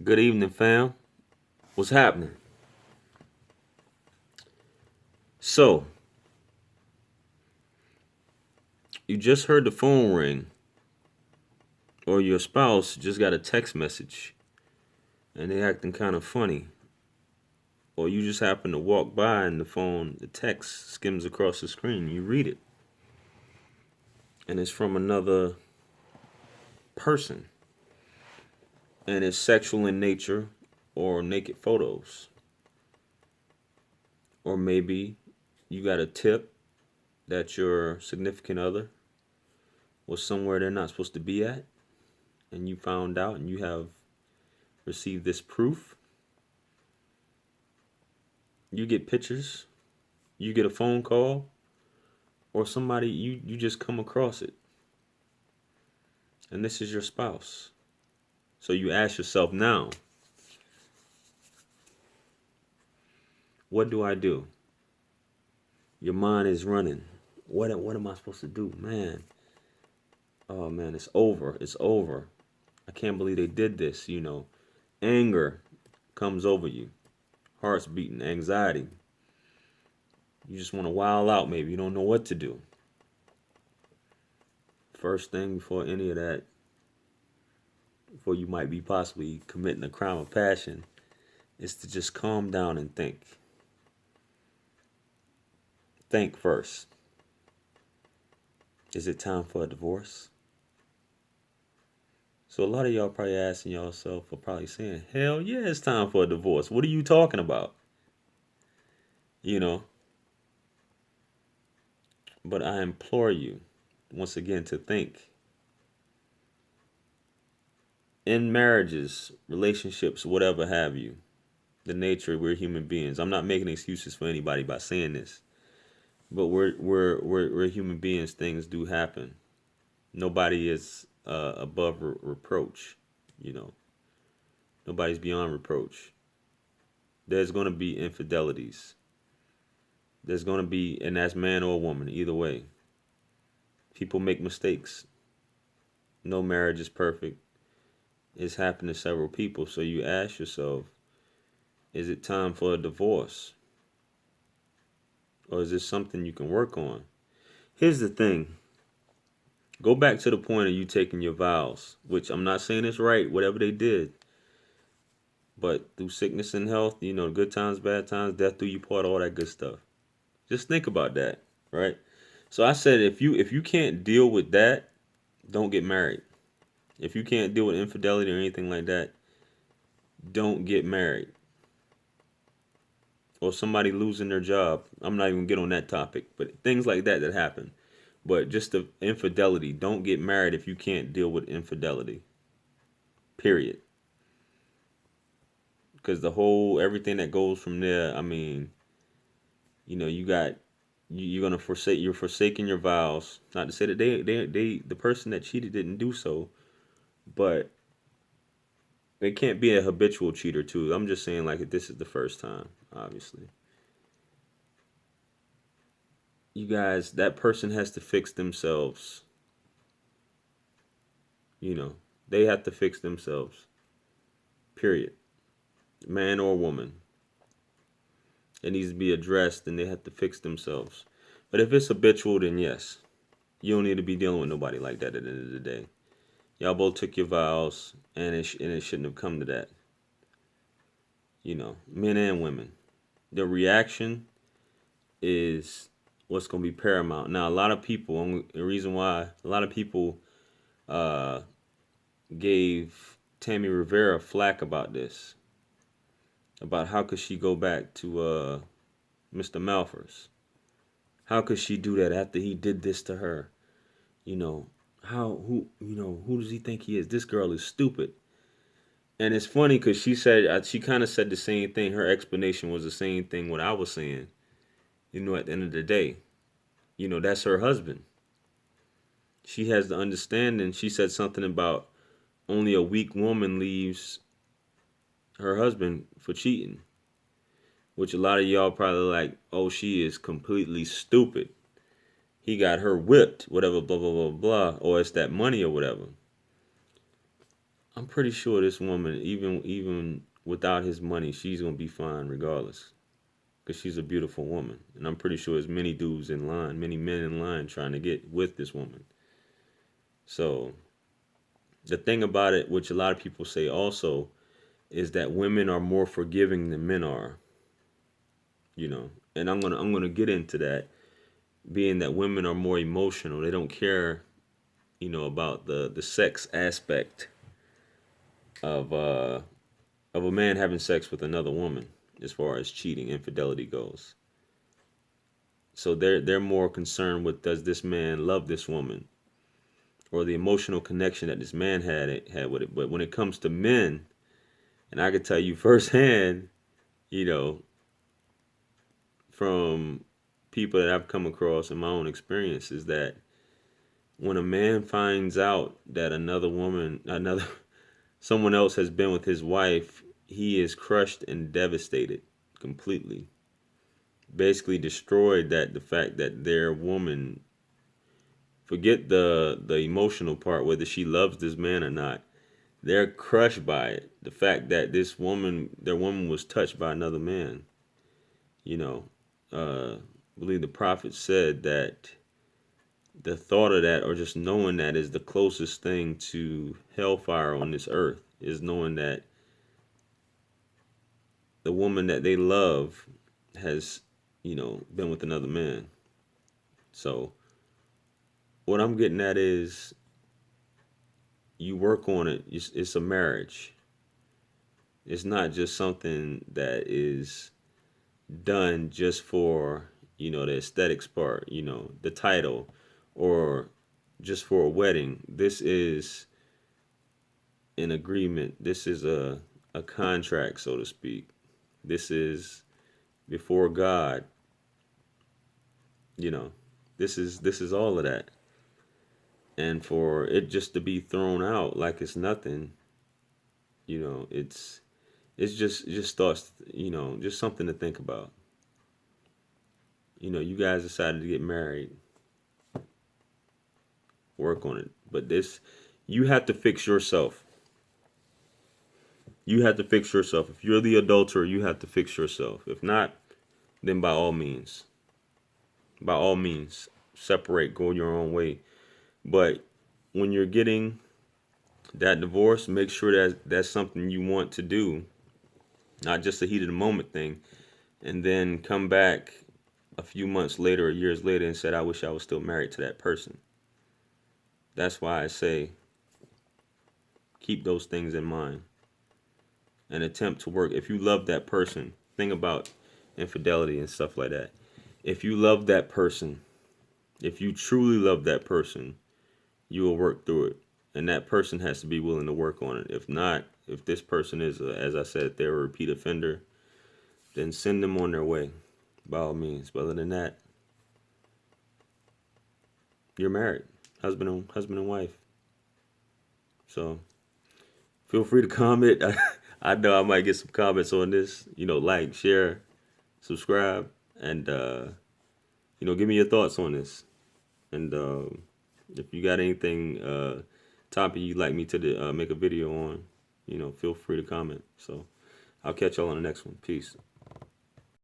Good evening, fam. What's happening? So, you just heard the phone ring, or your spouse just got a text message and they acting kind of funny, or you just happen to walk by and the text skims across the screen. You read it, and it's from another person, and it's sexual in nature, or naked photos, or maybe you got a tip that your significant other was somewhere they're not supposed to be at, and you found out and you have received this proof. You get pictures, you get a phone call, or somebody you just come across it, and this is your spouse. So you ask yourself now, what do I do? Your mind is running. What am I supposed to do? Man, oh man, it's over. It's over. I can't believe they did this. Anger comes over you. Heart's beating, anxiety. You just want to wild out maybe. You don't know what to do. First thing before any of that, before you might be possibly committing a crime of passion, is to just calm down and think. Think first. Is it time for a divorce? So a lot of y'all probably asking yourself or probably saying, hell yeah, it's time for a divorce. What are you talking about? You know, but I implore you once again to think. In marriages, relationships, whatever have you, the nature we're human beings. I'm not making excuses for anybody by saying this, but we're human beings. Things do happen. Nobody is above reproach. You know, nobody's beyond reproach. There's going to be infidelities. There's going to be, and that's man or woman, either way. People make mistakes. No marriage is perfect. It's happened to several people. So you ask yourself, is it time for a divorce? Or is this something you can work on? Here's the thing. Go back to the point of you taking your vows, which I'm not saying it's right, whatever they did. But through sickness and health, good times, bad times, death do you part, all that good stuff. Just think about that, right? So I said if you can't deal with that, don't get married. If you can't deal with infidelity or anything like that, don't get married. Or somebody losing their job. I'm not even gonna get on that topic, but things like that happen. But just the infidelity, don't get married if you can't deal with infidelity. Period. Because the whole everything that goes from there, I mean, you got you're gonna you're forsaking your vows. Not to say that they the person that cheated didn't do so, but they can't be a habitual cheater too. I'm just saying like if this is the first time, obviously. You guys, that person has to fix themselves. You know, they have to fix themselves. Period. Man or woman. It needs to be addressed and they have to fix themselves. But if it's habitual, then yes. You don't need to be dealing with nobody like that at the end of the day. Y'all both took your vows and it shouldn't have come to that. Men and women. The reaction is what's going to be paramount. Now, a lot of people, the reason why a lot of people uh, gave Tammy Rivera flack about this, about how could she go back to Mr. Malphurs? How could she do that after he did this to her? You know, who does he think he is? This girl is stupid. And it's funny because she kind of said the same thing. Her explanation was the same thing what I was saying. At the end of the day, that's her husband. She has the understanding. She said something about only a weak woman leaves her husband for cheating, which a lot of y'all probably like, oh, she is completely stupid. He got her whipped, whatever, blah, blah, blah, blah, or it's that money or whatever. I'm pretty sure this woman, even without his money, she's gonna be fine regardless, because she's a beautiful woman, and I'm pretty sure there's many dudes in line, many men in line trying to get with this woman. So the thing about it, which a lot of people say also, is that women are more forgiving than men are. And I'm gonna get into that, being that women are more emotional. They don't care, about the sex aspect of a man having sex with another woman, as far as cheating, infidelity goes. So they're more concerned with, does this man love this woman, or the emotional connection that this man had with it. But when it comes to men, and I can tell you firsthand, you know, from people that I've come across in my own experiences, that when a man finds out that another someone else has been with his wife, he is crushed and devastated completely. Basically destroyed, that the fact that their woman, forget the emotional part, whether she loves this man or not, they're crushed by it. The fact that their woman was touched by another man. You know, I believe the prophet said that the thought of that, or just knowing that, is the closest thing to hellfire on this earth, is knowing that the woman that they love has, been with another man. So what I'm getting at is, you work on it. It's a marriage. It's not just something that is done just for, the aesthetics part, the title, or just for a wedding. This is an agreement. This is a contract, so to speak. This is before God. you know this is all of that. And for it just to be thrown out like it's nothing, it's just thoughts, just something to think about. You guys decided to get married, work on it. But this, you have to fix yourself. You have to fix yourself. If you're the adulterer, you have to fix yourself. If not, then by all means, separate, go your own way. But when you're getting that divorce, make sure that that's something you want to do, not just a heat of the moment thing, and then come back a few months later or years later and said, I wish I was still married to that person. That's why I say, keep those things in mind and attempt to work. If you love that person, think about infidelity and stuff like that. If you love that person, if you truly love that person, you will work through it. And that person has to be willing to work on it. If not, if this person is, as I said, they're a repeat offender, then send them on their way, by all means. But other than that, you're married, husband and wife. So feel free to comment. I know I might get some comments on this. Like, share, subscribe, and give me your thoughts on this. And if you got anything topic you'd like me to make a video on, feel free to comment. So I'll catch y'all on the next one. Peace.